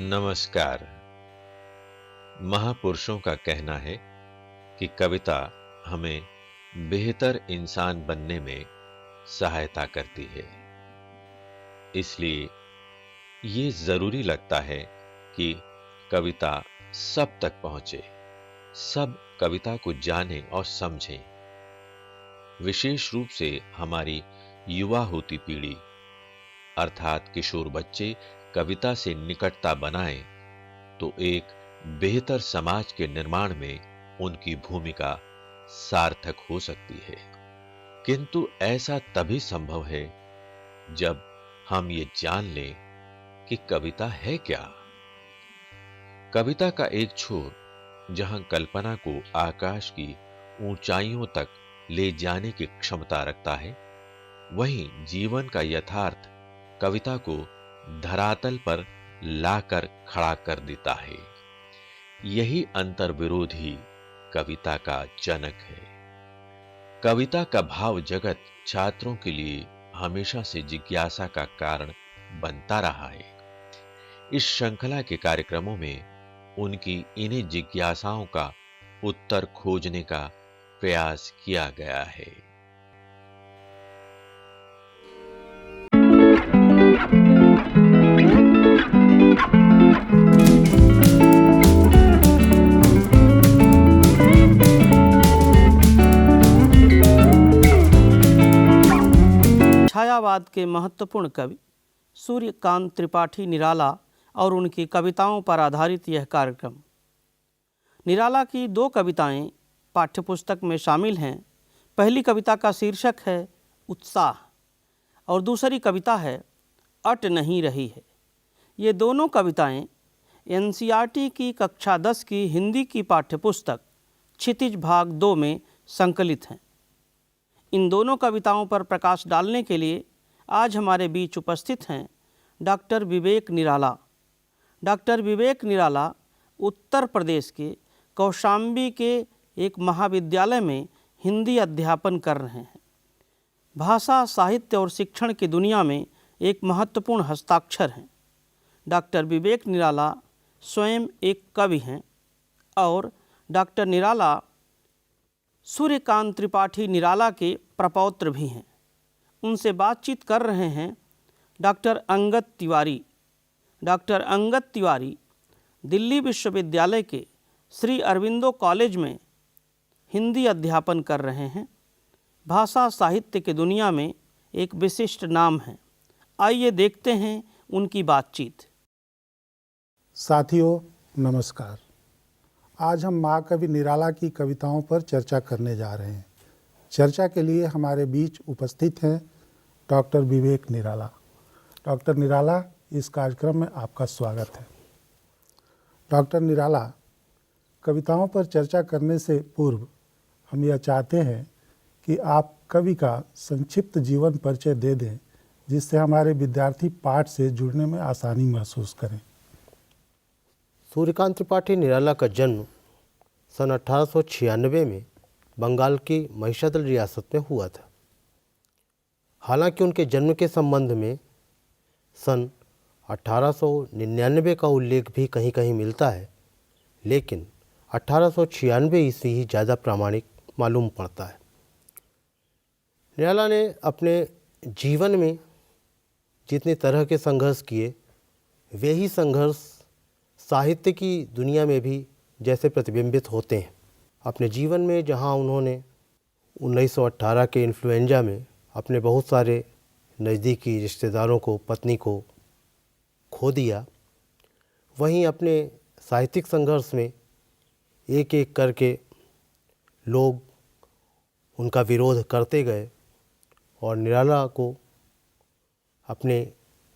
नमस्कार। महापुरुषों का कहना है कि कविता हमें बेहतर इंसान बनने में सहायता करती है। इसलिए ये जरूरी लगता है कि कविता सब तक पहुंचे, सब कविता को जानें और समझें। विशेष रूप से हमारी युवा होती पीढ़ी अर्थात किशोर बच्चे कविता से निकटता बनाएं तो एक बेहतर समाज के निर्माण में उनकी भूमिका सार्थक हो सकती है। किंतु ऐसा तभी संभव है जब हम ये जान लें कि कविता है क्या। कविता का एक छोर जहां कल्पना को आकाश की ऊंचाइयों तक ले जाने की क्षमता रखता है, वहीं जीवन का यथार्थ कविता को धरातल पर लाकर खड़ा कर देता है। यही अंतर्विरोध ही कविता का जनक है। कविता का भाव जगत छात्रों के लिए हमेशा से जिज्ञासा का कारण बनता रहा है। इस श्रृंखला के कार्यक्रमों में उनकी इन्हीं जिज्ञासाओं का उत्तर खोजने का प्रयास किया गया है। छायावाद के महत्वपूर्ण कवि सूर्यकांत त्रिपाठी निराला और उनकी कविताओं पर आधारित यह कार्यक्रम। निराला की दो कविताएं पाठ्यपुस्तक में शामिल हैं। पहली कविता का शीर्षक है उत्साह और दूसरी कविता है अट नहीं रही है। ये दोनों कविताएं एनसीईआरटी की कक्षा 10 की हिंदी की पाठ्यपुस्तक क्षितिज भाग 2 में संकलित हैं। इन दोनों कविताओं पर प्रकाश डालने के लिए आज हमारे बीच उपस्थित हैं डॉक्टर विवेक निराला। डॉक्टर विवेक निराला उत्तर प्रदेश के कौशाम्बी के एक महाविद्यालय में हिंदी अध्यापन कर रहे हैं। भाषा, साहित्य और शिक्षण की दुनिया में एक महत्वपूर्ण हस्ताक्षर हैं। डॉक्टर विवेक निराला स्वयं एक कवि हैं और डॉक्टर निराला सूर्यकांत त्रिपाठी निराला के प्रपौत्र भी हैं। उनसे बातचीत कर रहे हैं डॉक्टर अंगद तिवारी। डॉक्टर अंगद तिवारी दिल्ली विश्वविद्यालय के श्री अरविंदो कॉलेज में हिंदी अध्यापन कर रहे हैं। भाषा साहित्य की दुनिया में एक विशिष्ट नाम है। आइए देखते हैं उनकी बातचीत। साथियों नमस्कार। आज हम महाकवि निराला की कविताओं पर चर्चा करने जा रहे हैं। चर्चा के लिए हमारे बीच उपस्थित हैं डॉक्टर विवेक निराला। डॉक्टर निराला, इस कार्यक्रम में आपका स्वागत है। डॉक्टर निराला, कविताओं पर चर्चा करने से पूर्व हम यह चाहते हैं कि आप कवि का संक्षिप्त जीवन परिचय दे दें, जिससे हमारे विद्यार्थी पाठ से जुड़ने में आसानी महसूस करें। सूर्यकांत त्रिपाठी निराला का जन्म सन 1896 में बंगाल की महिषादल रियासत में हुआ था। हालांकि उनके जन्म के संबंध में सन 1899 का उल्लेख भी कहीं कहीं मिलता है, लेकिन 1896 ईस्वी ही ज़्यादा प्रामाणिक मालूम पड़ता है। निराला ने अपने जीवन में जितने तरह के संघर्ष किए, वे ही संघर्ष साहित्य की दुनिया में भी जैसे प्रतिबिंबित होते हैं। अपने जीवन में जहां उन्होंने 1918 के इन्फ्लुएंजा में अपने बहुत सारे नज़दीकी रिश्तेदारों को, पत्नी को खो दिया, वहीं अपने साहित्यिक संघर्ष में एक एक करके लोग उनका विरोध करते गए और निराला को अपने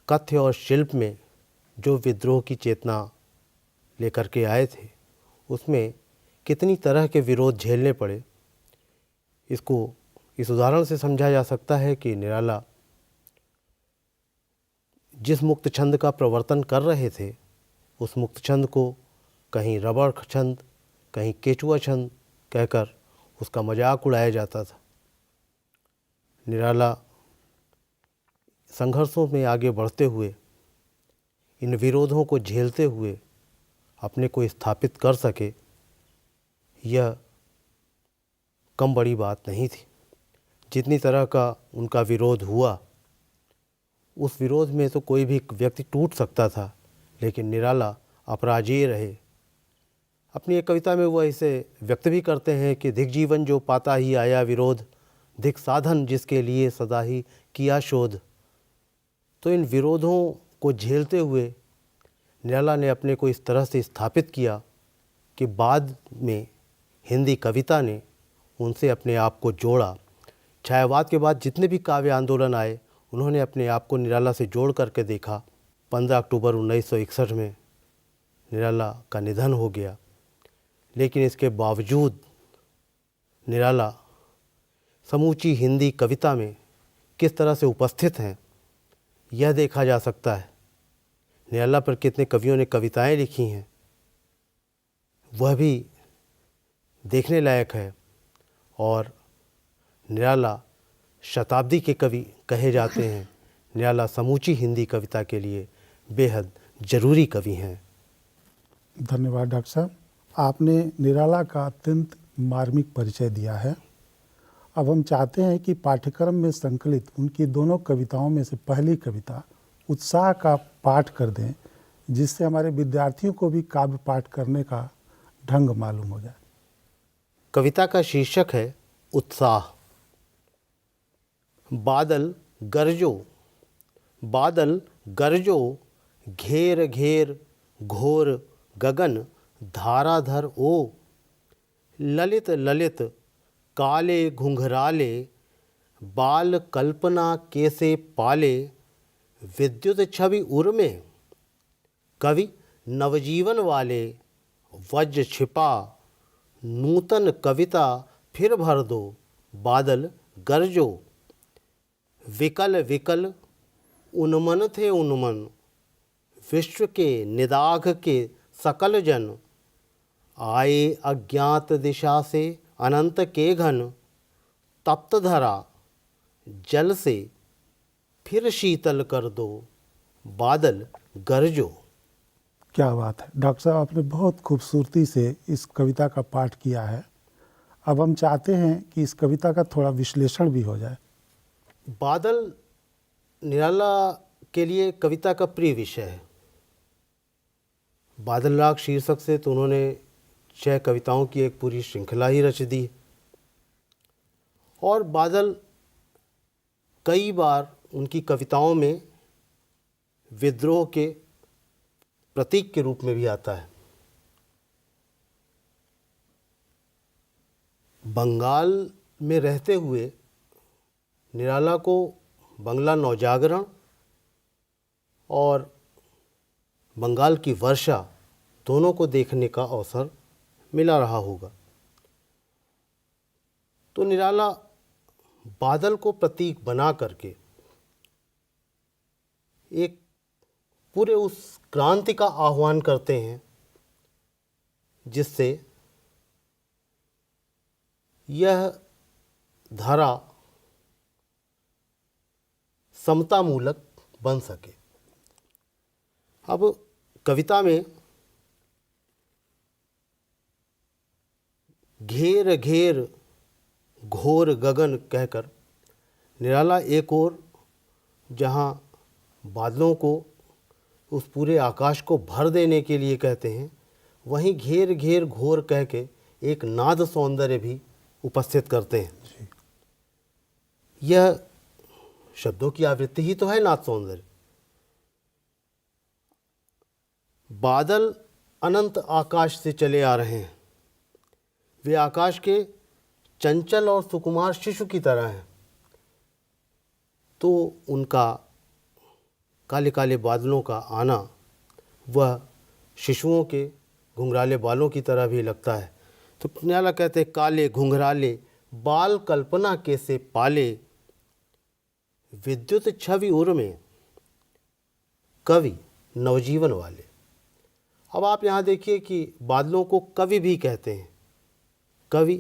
कथ्य और शिल्प में जो विद्रोह की चेतना लेकर के आए थे, उसमें कितनी तरह के विरोध झेलने पड़े, इसको इस उदाहरण से समझा जा सकता है कि निराला जिस मुक्त छंद का प्रवर्तन कर रहे थे, उस मुक्त छंद को कहीं रबड़ छंद, कहीं केचुआ छंद कहकर उसका मजाक उड़ाया जाता था। निराला संघर्षों में आगे बढ़ते हुए इन विरोधों को झेलते हुए अपने को स्थापित कर सके, यह कम बड़ी बात नहीं थी। जितनी तरह का उनका विरोध हुआ, उस विरोध में तो कोई भी व्यक्ति टूट सकता था, लेकिन निराला अपराजेय रहे। अपनी एक कविता में वह इसे व्यक्त भी करते हैं कि धिक जीवन जो पाता ही आया विरोध, धिक साधन जिसके लिए सदा ही किया शोध। तो इन विरोधों को झेलते हुए निराला ने अपने को इस तरह से स्थापित किया कि बाद में हिंदी कविता ने उनसे अपने आप को जोड़ा। छायावाद के बाद जितने भी काव्य आंदोलन आए, उन्होंने अपने आप को निराला से जोड़ करके देखा। 15 अक्टूबर 1961 में निराला का निधन हो गया, लेकिन इसके बावजूद निराला समूची हिंदी कविता में किस तरह से उपस्थित हैं, यह देखा जा सकता है। निराला पर कितने कवियों ने कविताएं लिखी हैं, वह भी देखने लायक है। और निराला शताब्दी के कवि कहे जाते हैं। निराला समूची हिंदी कविता के लिए बेहद ज़रूरी कवि हैं। धन्यवाद डॉक्टर साहब, आपने निराला का अत्यंत मार्मिक परिचय दिया है। अब हम चाहते हैं कि पाठ्यक्रम में संकलित उनकी दोनों कविताओं में से पहली कविता उत्साह का पाठ कर दें, जिससे हमारे विद्यार्थियों को भी काव्य पाठ करने का ढंग मालूम हो जाए। कविता का शीर्षक है उत्साह। बादल गरजो, बादल गरजो, घेर घेर घोर गगन धाराधर ओ, ललित ललित काले घुंघराले, बाल कल्पना कैसे पाले, विद्युत छवि उर में कवि नवजीवन वाले, वज्र छिपा नूतन कविता फिर भर दो, बादल गरजो। विकल विकल उन्मन थे उन्मन, विश्व के निदाघ के सकल जन, आए अज्ञात दिशा से अनंत के घन, तप्त धरा जल से फिर शीतल कर दो, बादल गरजो। क्या बात है डॉक्टर साहब, आपने बहुत खूबसूरती से इस कविता का पाठ किया है। अब हम चाहते हैं कि इस कविता का थोड़ा विश्लेषण भी हो जाए। बादल निराला के लिए कविता का प्रिय विषय है। बादल राग शीर्षक से तो उन्होंने 6 कविताओं की एक पूरी श्रृंखला ही रच दी। और बादल कई बार उनकी कविताओं में विद्रोह के प्रतीक के रूप में भी आता है। बंगाल में रहते हुए निराला को बंगला नवजागरण और बंगाल की वर्षा दोनों को देखने का अवसर मिला रहा होगा। तो निराला बादल को प्रतीक बना करके एक पूरे उस क्रांति का आह्वान करते हैं, जिससे यह धारा समतामूलक बन सके। अब कविता में घेर घेर घोर गगन कहकर निराला एक ओर जहाँ बादलों को उस पूरे आकाश को भर देने के लिए कहते हैं, वहीं घेर घेर घोर कह के एक नाद सौंदर्य भी उपस्थित करते हैं। यह शब्दों की आवृत्ति ही तो है नाद सौंदर्य। बादल अनंत आकाश से चले आ रहे हैं। वे आकाश के चंचल और सुकुमार शिशु की तरह हैं। तो उनका काले काले बादलों का आना वह शिशुओं के घुंघराले बालों की तरह भी लगता है। तो निराला कहते हैं, काले घुंघराले बाल कल्पना कैसे पाले, विद्युत छवि उर में कवि नवजीवन वाले। अब आप यहाँ देखिए कि बादलों को कवि भी कहते हैं। कवि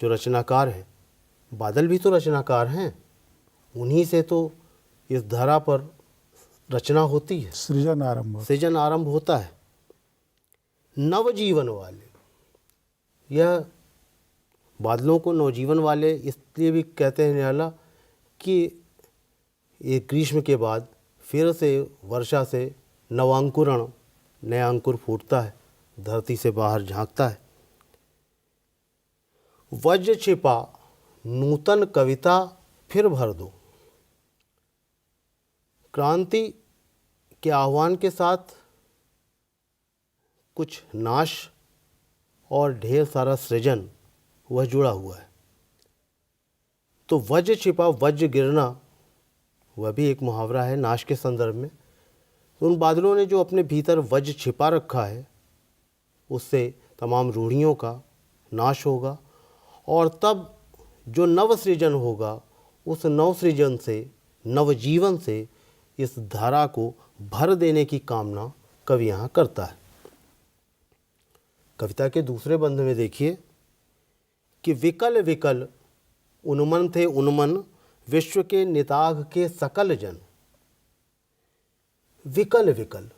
जो रचनाकार हैं, बादल भी तो रचनाकार हैं। उन्हीं से तो इस धरा पर रचना होती है, सृजन आरंभ होता सृजन आरंभ होता है। नवजीवन वाले, यह बादलों को नवजीवन वाले इसलिए भी कहते हैं निराला कि ये ग्रीष्म के बाद फिर से वर्षा से नवांकुरण, नया अंकुर फूटता है, धरती से बाहर झांकता है। वज्र छिपा नूतन कविता फिर भर दो। क्रांति के आह्वान के साथ कुछ नाश और ढेर सारा सृजन वह जुड़ा हुआ है। तो वज्र छिपा, वज्र गिरना, वह भी एक मुहावरा है नाश के संदर्भ में। उन बादलों ने जो अपने भीतर वज्र छिपा रखा है, उससे तमाम रूढ़ियों का नाश होगा और तब जो नव सृजन होगा, उस नव सृजन से, नवजीवन से इस धारा को भर देने की कामना कवि यहाँ करता है। कविता के दूसरे बंध में देखिए कि विकल विकल उन्मन थे उन्मन, विश्व के निताघ के सकल जन। विकल विकल,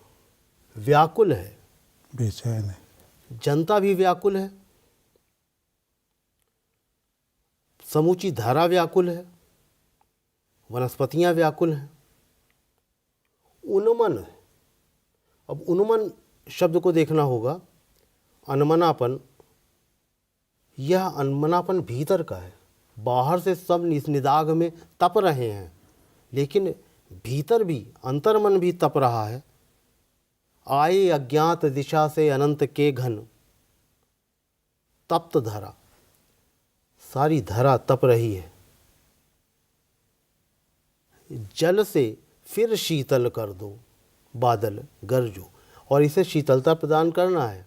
व्याकुल है, बेचैन है, जनता भी व्याकुल है, समूची धारा व्याकुल है, वनस्पतियां व्याकुल हैं। उन्मन, अब उन्मन शब्द को देखना होगा। अनमनापन, यह अनमनापन भीतर का है। बाहर से सब इस निदाघ में तप रहे हैं, लेकिन भीतर भी, अंतर्मन भी तप रहा है। आए अज्ञात दिशा से अनंत के घन, तप्त धरा, सारी धरा तप रही है। जल से फिर शीतल कर दो, बादल गरजो, और इसे शीतलता प्रदान करना है।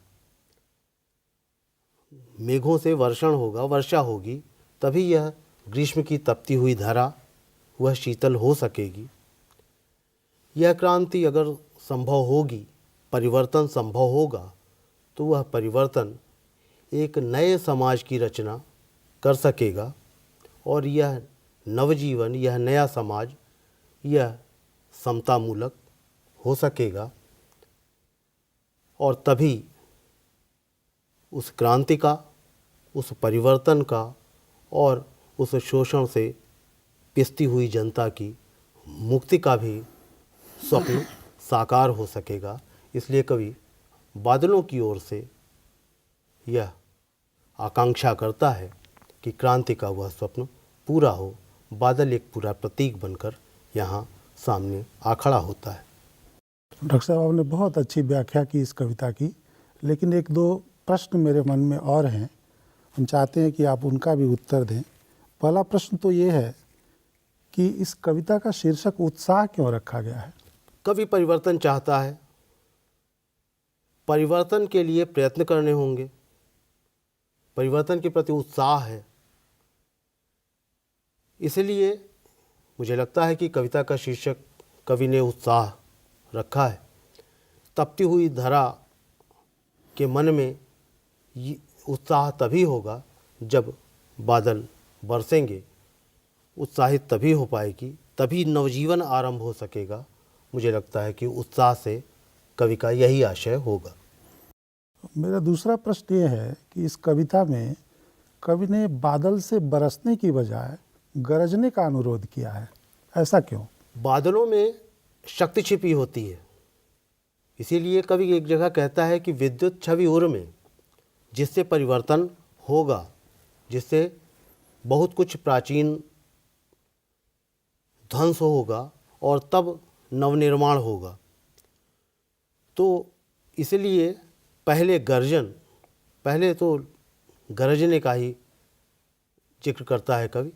मेघों से वर्षण होगा, वर्षा होगी, तभी यह ग्रीष्म की तपती हुई धरा वह शीतल हो सकेगी। यह क्रांति अगर संभव होगी, परिवर्तन संभव होगा, तो वह परिवर्तन एक नए समाज की रचना कर सकेगा और यह नवजीवन, यह नया समाज, यह समतामूलक हो सकेगा। और तभी उस क्रांति का, उस परिवर्तन का और उस शोषण से पिसती हुई जनता की मुक्ति का भी स्वप्न साकार हो सकेगा। इसलिए कवि बादलों की ओर से यह आकांक्षा करता है कि क्रांति का वह स्वप्न पूरा हो। बादल एक पूरा प्रतीक बनकर यहाँ सामने आ खड़ा होता है। डॉक्टर साहब, आपने बहुत अच्छी व्याख्या की इस कविता की, लेकिन एक दो प्रश्न मेरे मन में और हैं। हम चाहते हैं कि आप उनका भी उत्तर दें। पहला प्रश्न तो ये है कि इस कविता का शीर्षक उत्साह क्यों रखा गया है? कवि परिवर्तन चाहता है, परिवर्तन के लिए प्रयत्न करने होंगे, परिवर्तन के प्रति उत्साह है। इसलिए मुझे लगता है कि कविता का शीर्षक कवि ने उत्साह रखा है। तपती हुई धरा के मन में उत्साह तभी होगा जब बादल बरसेंगे, उत्साहित तभी हो पाएगी, तभी नवजीवन आरंभ हो सकेगा। मुझे लगता है कि उत्साह से कवि का यही आशय होगा। मेरा दूसरा प्रश्न ये है कि इस कविता में कवि ने बादल से बरसने की बजाय गरजने का अनुरोध किया है, ऐसा क्यों? बादलों में शक्ति छिपी होती है, इसीलिए कवि एक जगह कहता है कि विद्युत छवि उर में, जिससे परिवर्तन होगा, जिससे बहुत कुछ प्राचीन ध्वंस होगा और तब नवनिर्माण होगा। तो इसलिए पहले गर्जन, पहले तो गरजने का ही जिक्र करता है कवि।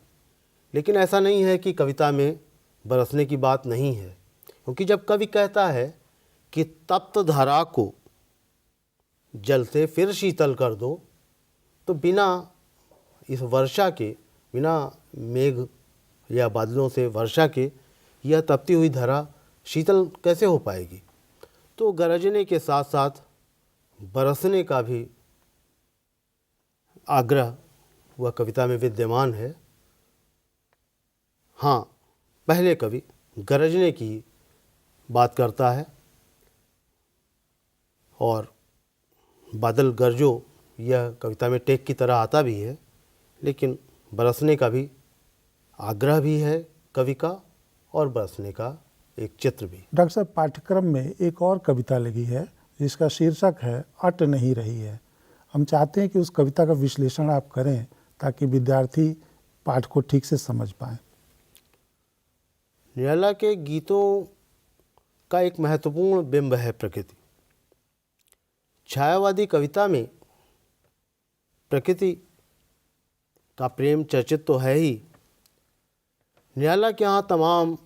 लेकिन ऐसा नहीं है कि कविता में बरसने की बात नहीं है, क्योंकि जब कवि कहता है कि तप्त धारा को जल से फिर शीतल कर दो, तो बिना इस वर्षा के, बिना मेघ या बादलों से वर्षा के यह तपती हुई धरा शीतल कैसे हो पाएगी? तो गरजने के साथ साथ बरसने का भी आग्रह वह कविता में विद्यमान है। हाँ, पहले कवि गरजने की बात करता है। और बादल गरजो यह कविता में टेक की तरह आता भी है, लेकिन बरसने का भी आग्रह भी है कवि का और बरसने का एक चित्र भी। डॉक्टर साहब, पाठ्यक्रम में एक और कविता लगी है जिसका शीर्षक है अट नहीं रही है। हम चाहते हैं कि उस कविता का विश्लेषण आप करें ताकि विद्यार्थी पाठ को ठीक से समझ पाएं। निराला के गीतों का एक महत्वपूर्ण बिंब है प्रकृति। छायावादी कविता में प्रकृति का प्रेम चर्चित तो है ही, निराला के यहाँ तमाम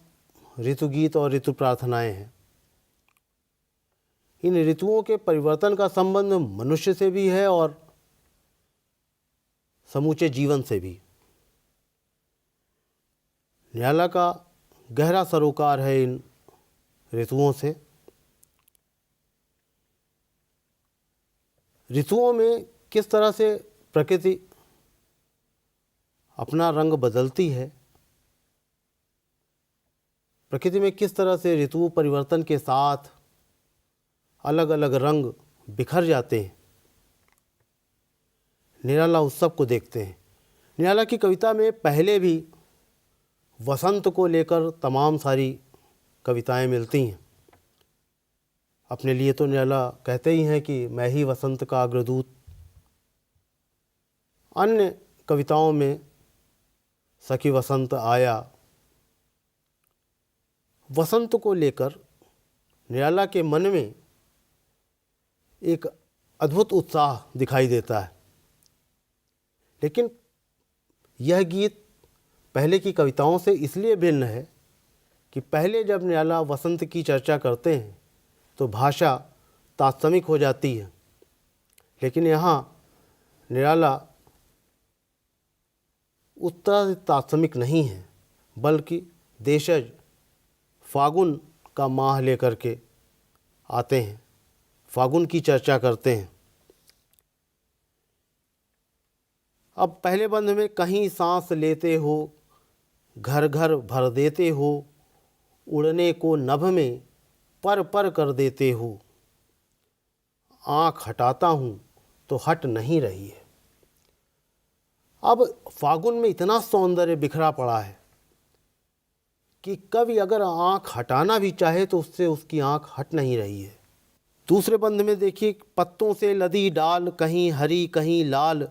ऋतु गीत और ऋतु प्रार्थनाएं हैं। इन ऋतुओं के परिवर्तन का संबंध मनुष्य से भी है और समूचे जीवन से भी। निराला का गहरा सरोकार है इन ऋतुओं से। ऋतुओं में किस तरह से प्रकृति अपना रंग बदलती है, प्रकृति में किस तरह से ऋतु परिवर्तन के साथ अलग अलग रंग बिखर जाते हैं, निराला उस सब को देखते हैं। निराला की कविता में पहले भी वसंत को लेकर तमाम सारी कविताएं मिलती हैं। अपने लिए तो निराला कहते ही हैं कि मैं ही वसंत का अग्रदूत। अन्य कविताओं में सखी वसंत आया, वसंत को लेकर निराला के मन में एक अद्भुत उत्साह दिखाई देता है। लेकिन यह गीत पहले की कविताओं से इसलिए भिन्न है कि पहले जब निराला वसंत की चर्चा करते हैं तो भाषा तात्समिक हो जाती है, लेकिन यहाँ निराला उतना तात्समिक नहीं है, बल्कि देशज फागुन का माह लेकर के आते हैं, फागुन की चर्चा करते हैं। अब पहले बंद में कहीं सांस लेते हो, घर घर भर देते हो, उड़ने को नभ में पर पर कर देते हो, आँख हटाता हूँ तो हट नहीं रही है। अब फागुन में इतना सौंदर्य बिखरा पड़ा है कि कवि अगर आँख हटाना भी चाहे तो उससे उसकी आँख हट नहीं रही है। दूसरे बंद में देखिए, पत्तों से लदी डाल, कहीं हरी कहीं लाल,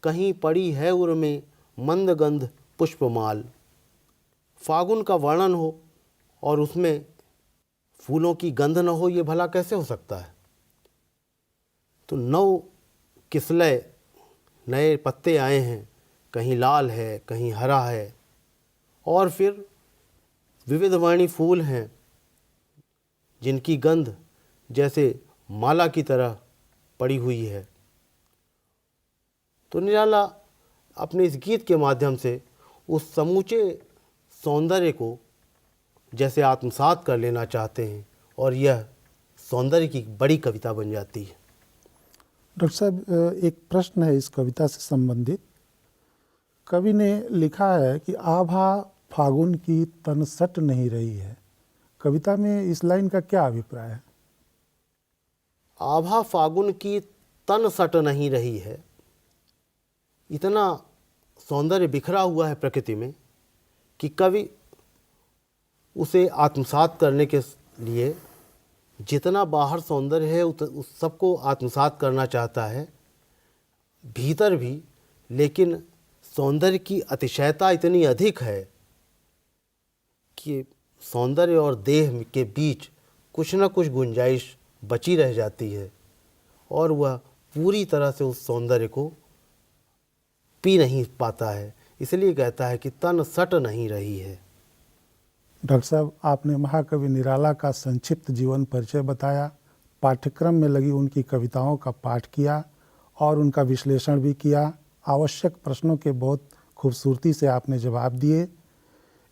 कहीं पड़ी है उर में मंद गंध पुष्पमाल। फागुन का वर्णन हो और उसमें फूलों की गंध न हो, ये भला कैसे हो सकता है। तो नौ किसलय नए पत्ते आए हैं, कहीं लाल है कहीं हरा है, और फिर विविध वर्णी फूल हैं जिनकी गंध जैसे माला की तरह पड़ी हुई है। तो निराला अपने इस गीत के माध्यम से उस समूचे सौंदर्य को जैसे आत्मसात कर लेना चाहते हैं और यह सौंदर्य की बड़ी कविता बन जाती है। डॉक्टर साहब, एक प्रश्न है इस कविता से संबंधित। कवि ने लिखा है कि आभा फागुन की तन सट नहीं रही है। कविता में इस लाइन का क्या अभिप्राय है? आभा फागुन की तन सट नहीं रही है। इतना सौंदर्य बिखरा हुआ है प्रकृति में कि कवि उसे आत्मसात करने के लिए जितना बाहर सौंदर्य है उस सबको आत्मसात करना चाहता है, भीतर भी। लेकिन सौंदर्य की अतिशयता इतनी अधिक है कि सौंदर्य और देह के बीच कुछ न कुछ गुंजाइश बची रह जाती है और वह पूरी तरह से उस सौंदर्य को पी नहीं पाता है। इसलिए कहता है कि तन सट नहीं रही है। डॉक्टर साहब, आपने महाकवि निराला का संक्षिप्त जीवन परिचय बताया, पाठ्यक्रम में लगी उनकी कविताओं का पाठ किया और उनका विश्लेषण भी किया। आवश्यक प्रश्नों के बहुत खूबसूरती से आपने जवाब दिए।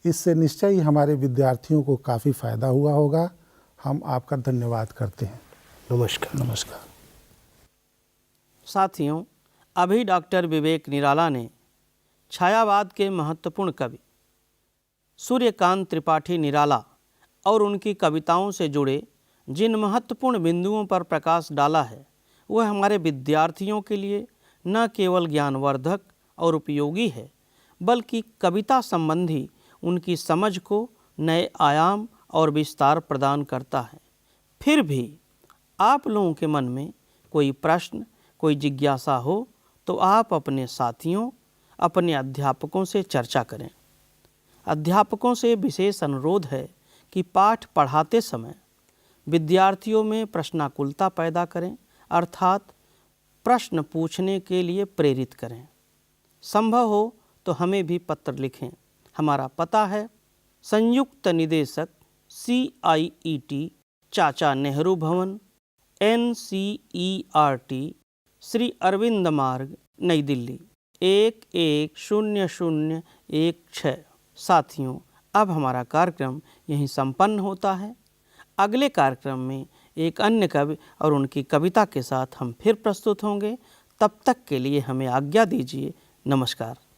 इससे निश्चय ही हमारे विद्यार्थियों को काफ़ी फ़ायदा हुआ होगा। हम आपका धन्यवाद करते हैं। नमस्कार। नमस्कार। साथियों, अभी डॉक्टर विवेक निराला ने छायावाद के महत्वपूर्ण कवि सूर्यकांत त्रिपाठी निराला और उनकी कविताओं से जुड़े जिन महत्वपूर्ण बिंदुओं पर प्रकाश डाला है वह हमारे विद्यार्थियों के लिए न केवल ज्ञानवर्धक और उपयोगी है बल्कि कविता संबंधी उनकी समझ को नए आयाम और विस्तार प्रदान करता है। फिर भी आप लोगों के मन में कोई प्रश्न, कोई जिज्ञासा हो तो आप अपने साथियों, अपने अध्यापकों से चर्चा करें। अध्यापकों से विशेष अनुरोध है कि पाठ पढ़ाते समय विद्यार्थियों में प्रश्नाकुलता पैदा करें, अर्थात प्रश्न पूछने के लिए प्रेरित करें। संभव हो तो हमें भी पत्र लिखें। हमारा पता है संयुक्त निदेशक CIET, चाचा नेहरू भवन, NCERT, श्री अरविंद मार्ग, नई दिल्ली 110016। साथियों, अब हमारा कार्यक्रम यहीं संपन्न होता है। अगले कार्यक्रम में एक अन्य कवि और उनकी कविता के साथ हम फिर प्रस्तुत होंगे। तब तक के लिए हमें आज्ञा दीजिए। नमस्कार।